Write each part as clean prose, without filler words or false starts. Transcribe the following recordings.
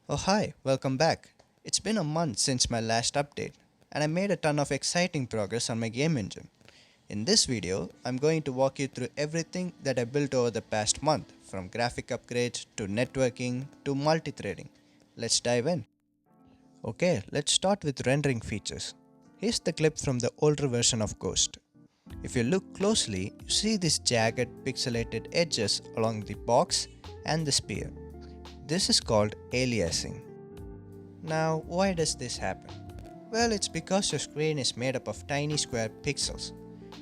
Oh hi, welcome back. It's been a month since my last update, and I made a ton of exciting progress on my game engine. In this video, I'm going to walk you through everything that I built over the past month, from graphic upgrades to networking to multithreading. Let's dive in. Okay, let's start with rendering features. Here's the clip from the older version of Ghost. If you look closely, you see these jagged pixelated edges along the box and the sphere. This is called aliasing. Now, why does this happen? Well, it's because your screen is made up of tiny square pixels.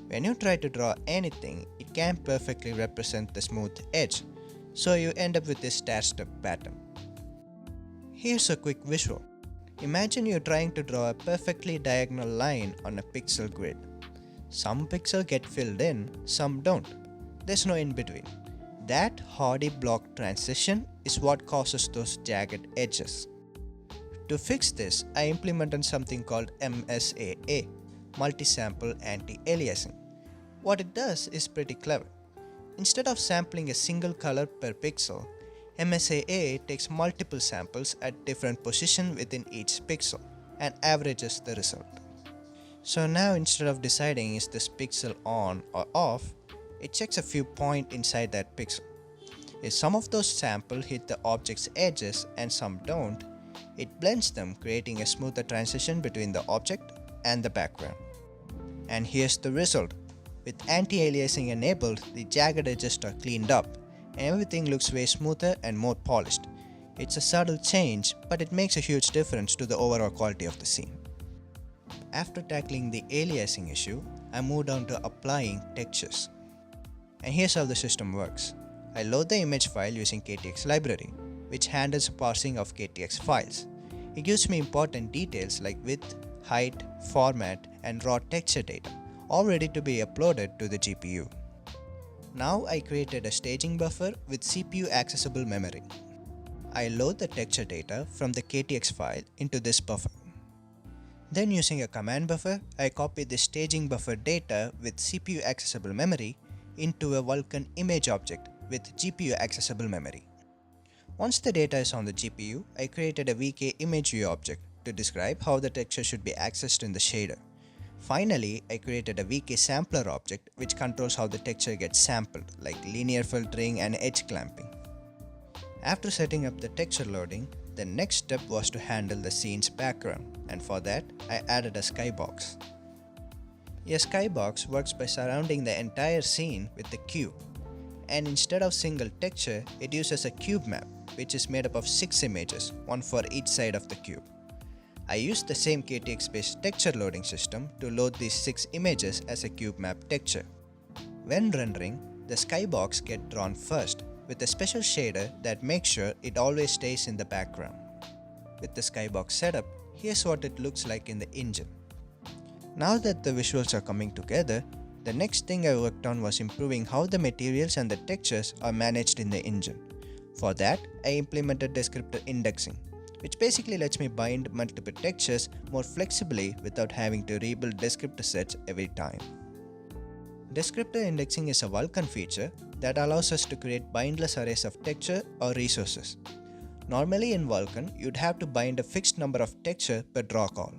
When you try to draw anything, it can't perfectly represent the smooth edge, so you end up with this dashed up pattern. Here's a quick visual. Imagine you're trying to draw a perfectly diagonal line on a pixel grid. Some pixels get filled in, some don't. There's no in between. That hardy block transition is what causes those jagged edges. To fix this, I implemented something called MSAA, multisample anti-aliasing. What it does is pretty clever. Instead of sampling a single color per pixel, MSAA takes multiple samples at different positions within each pixel and averages the result. So now instead of deciding is this pixel on or off, it checks a few points inside that pixel. If some of those samples hit the object's edges and some don't, it blends them, creating a smoother transition between the object and the background. And here's the result. With anti-aliasing enabled, the jagged edges are cleaned up and everything looks way smoother and more polished. It's a subtle change, but it makes a huge difference to the overall quality of the scene. After tackling the aliasing issue, I moved on to applying textures. And here's how the system works. I load the image file using KTX library, which handles parsing of KTX files. It gives me important details like width, height, format, and raw texture data, all ready to be uploaded to the GPU. Now I created a staging buffer with CPU accessible memory. I load the texture data from the KTX file into this buffer. Then using a command buffer, I copy the staging buffer data with CPU accessible memory into a Vulkan image object with GPU accessible memory. Once the data is on the GPU, I created a VK image view object to describe how the texture should be accessed in the shader. Finally, I created a VK sampler object which controls how the texture gets sampled, like linear filtering and edge clamping. After setting up the texture loading, the next step was to handle the scene's background, and for that, I added a skybox. A skybox works by surrounding the entire scene with a cube, and instead of single texture, it uses a cube map, which is made up of 6 images, one for each side of the cube. I used the same KTX-based texture loading system to load these 6 images as a cube map texture. When rendering, the skybox gets drawn first with a special shader that makes sure it always stays in the background. With the skybox setup, here's what it looks like in the engine. Now that the visuals are coming together, the next thing I worked on was improving how the materials and the textures are managed in the engine. For that, I implemented Descriptor Indexing, which basically lets me bind multiple textures more flexibly without having to rebuild descriptor sets every time. Descriptor Indexing is a Vulkan feature that allows us to create bindless arrays of texture or resources. Normally in Vulkan, you'd have to bind a fixed number of texture per draw call.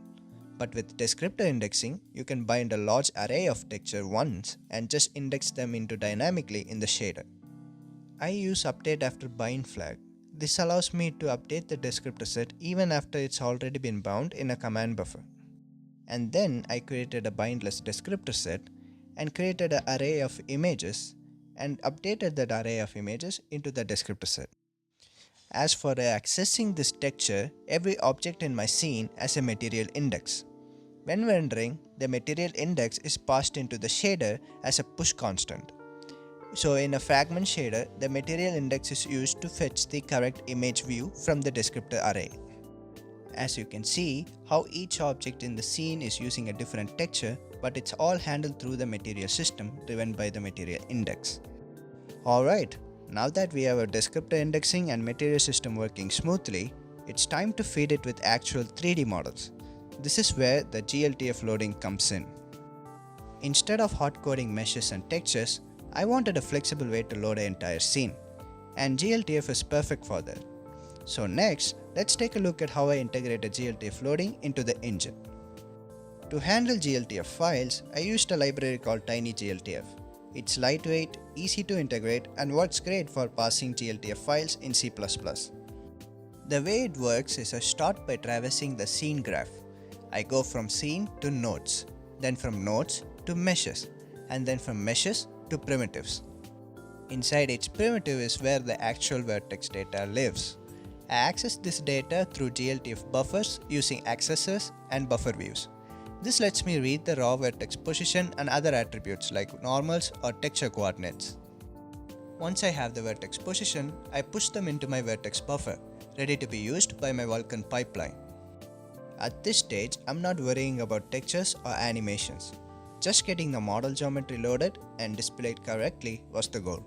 But with Descriptor Indexing, you can bind a large array of texture once and just index them into dynamically in the shader. I use update after bind flag. This allows me to update the descriptor set even after it's already been bound in a command buffer. And then I created a bindless descriptor set and created an array of images and updated that array of images into the descriptor set. As for accessing this texture, every object in my scene has a material index. When rendering, the material index is passed into the shader as a push constant. So in a fragment shader, the material index is used to fetch the correct image view from the descriptor array. As you can see, how each object in the scene is using a different texture, but it's all handled through the material system driven by the material index. Alright, now that we have our descriptor indexing and material system working smoothly, it's time to feed it with actual 3D models. This is where the GLTF loading comes in. Instead of hard coding meshes and textures, I wanted a flexible way to load an entire scene, and GLTF is perfect for that. So next, let's take a look at how I integrated GLTF loading into the engine. To handle GLTF files, I used a library called TinyGLTF. It's lightweight, easy to integrate, and works great for parsing GLTF files in C++. The way it works is I start by traversing the scene graph. I go from scene to nodes, then from nodes to meshes, and then from meshes to primitives. Inside each primitive is where the actual vertex data lives. I access this data through GLTF buffers using accessors and buffer views. This lets me read the raw vertex position and other attributes like normals or texture coordinates. Once I have the vertex position, I push them into my vertex buffer, ready to be used by my Vulkan pipeline. At this stage, I'm not worrying about textures or animations. Just getting the model geometry loaded and displayed correctly was the goal.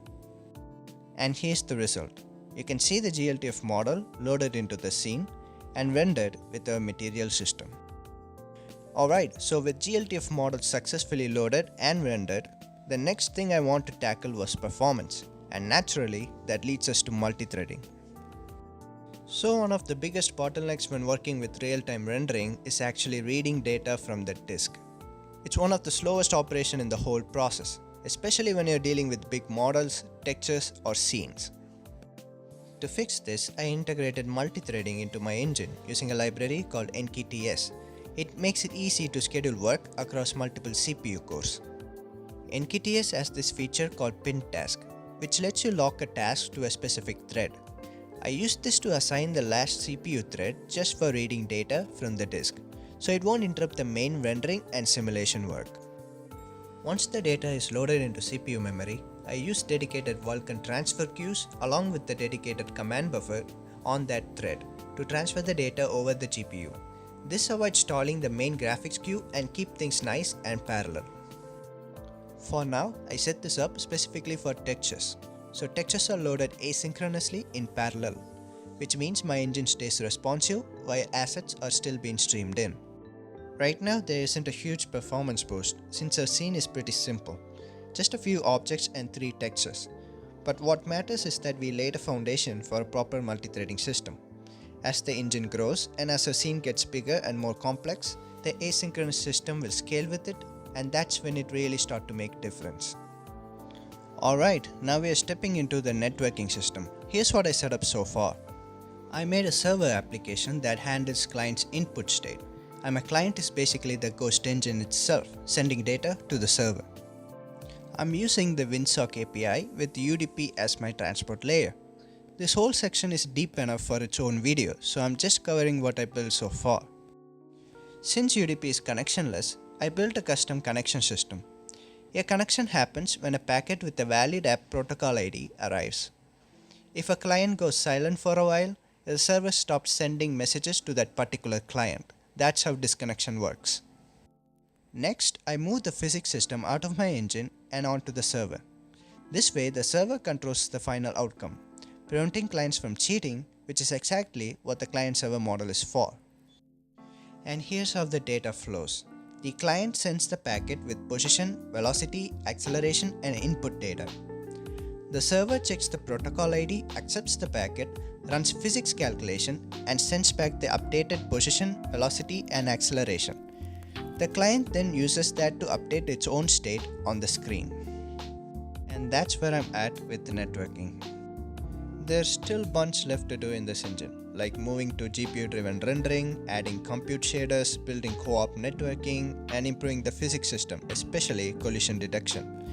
And here's the result. You can see the GLTF model loaded into the scene and rendered with a material system. Alright, so with GLTF model successfully loaded and rendered, the next thing I want to tackle was performance, and naturally that leads us to multithreading. So one of the biggest bottlenecks when working with real-time rendering is actually reading data from the disk. It's one of the slowest operations in the whole process, especially when you're dealing with big models, textures, or scenes. To fix this, I integrated multithreading into my engine using a library called EnkiTS. It makes it easy to schedule work across multiple CPU cores. EnkiTS has this feature called pin task, which lets you lock a task to a specific thread. I used this to assign the last CPU thread just for reading data from the disk, so it won't interrupt the main rendering and simulation work. Once the data is loaded into CPU memory, I use dedicated Vulkan transfer queues along with the dedicated command buffer on that thread to transfer the data over the GPU. This avoids stalling the main graphics queue and keep things nice and parallel. For now, I set this up specifically for textures. So textures are loaded asynchronously in parallel, which means my engine stays responsive while assets are still being streamed in. Right now there isn't a huge performance boost since our scene is pretty simple, just a few objects and 3 textures. But what matters is that we laid a foundation for a proper multithreading system. As the engine grows and as our scene gets bigger and more complex, the asynchronous system will scale with it, and that's when it really starts to make difference. Alright, now we are stepping into the networking system. Here's what I set up so far. I made a server application that handles client's input state, and my client is basically the ghost engine itself, sending data to the server. I'm using the Winsock API with UDP as my transport layer. This whole section is deep enough for its own video, so I'm just covering what I built so far. Since UDP is connectionless, I built a custom connection system. A connection happens when a packet with a valid app protocol ID arrives. If a client goes silent for a while, the server stops sending messages to that particular client. That's how disconnection works. Next, I move the physics system out of my engine and onto the server. This way, the server controls the final outcome, preventing clients from cheating, which is exactly what the client-server model is for. And here's how the data flows. The client sends the packet with position, velocity, acceleration, and input data. The server checks the protocol ID, accepts the packet, runs physics calculation, and sends back the updated position, velocity, and acceleration. The client then uses that to update its own state on the screen. And that's where I'm at with the networking. There's still bunch left to do in this engine, like moving to GPU-driven rendering, adding compute shaders, building co-op networking, and improving the physics system, especially collision detection.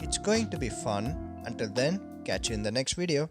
It's going to be fun. Until then, catch you in the next video.